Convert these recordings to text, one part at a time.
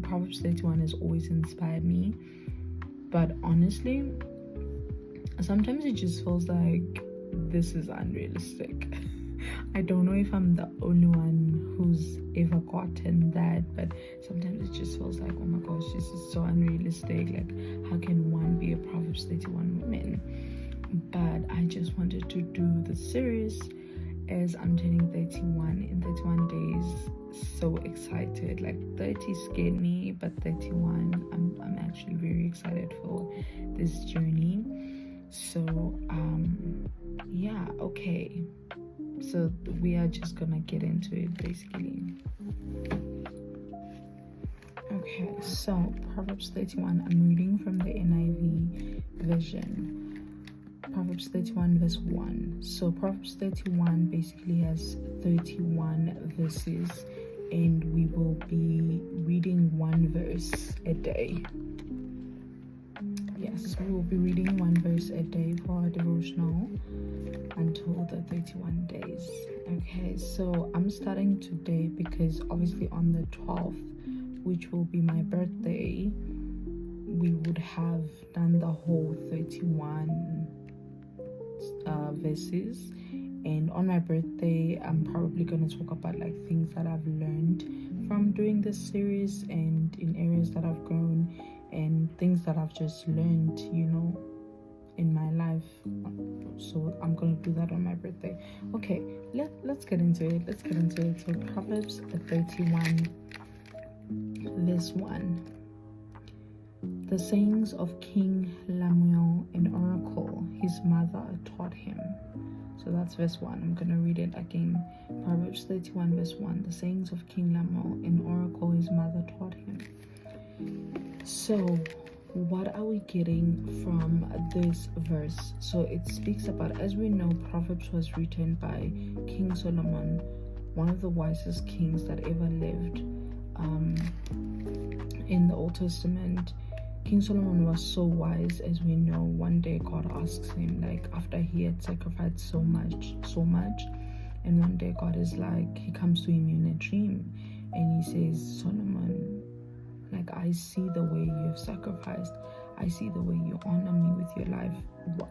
Proverbs 31 has always inspired me, but honestly, sometimes it just feels like this is unrealistic. I don't know if I'm the only one who's ever gotten that, but sometimes it just feels like, oh my gosh, this is so unrealistic. Like, how can one be a Proverbs 31 woman? But I just wanted to do the series as I'm turning 31 in 31 days. So excited. Like 30 scared me, but 31, I'm actually very excited for this journey. So yeah, okay, so we are just gonna get into it basically. Okay, so Proverbs 31, I'm reading from the NIV version. Proverbs 31 verse 1. So Proverbs 31 basically has 31 verses, and we will be reading one verse a day. Yes, we will be reading one verse a day for our devotional until the 31 days. Okay, so I'm starting today because obviously on the 12th, which will be my birthday, we would have done the whole 31 verses. And on my birthday, I'm probably going to talk about like things that I've learned from doing this series, and in areas that I've grown, and things that I've just learned, you know, in my life. So I'm gonna do that on my birthday. Okay, let's get into it. So Proverbs 31 verse 1. The sayings of King Lemuel, an oracle his mother taught him. So that's verse 1. I'm gonna read it again. Proverbs 31 verse 1. The sayings of King Lemuel, an oracle his mother taught him. So what are we getting from this verse? So it speaks about, as we know, Proverbs was written by King Solomon, one of the wisest kings that ever lived in the Old Testament. King Solomon was so wise, as we know. One day God asks him, like, after he had sacrificed so much, and one day God is like, he comes to him in a dream and he says, Solomon, like, I see the way you have sacrificed. I see the way you honor me with your life.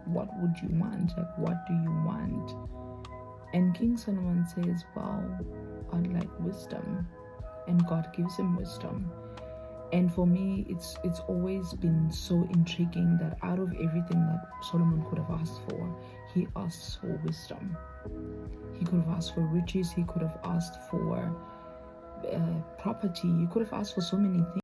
What would you want? Like, what do you want? And King Solomon says, well, I'd like wisdom. And God gives him wisdom. And for me, it's always been so intriguing that out of everything that Solomon could have asked for, he asks for wisdom. He could have asked for riches. He could have asked for property. He could have asked for so many things.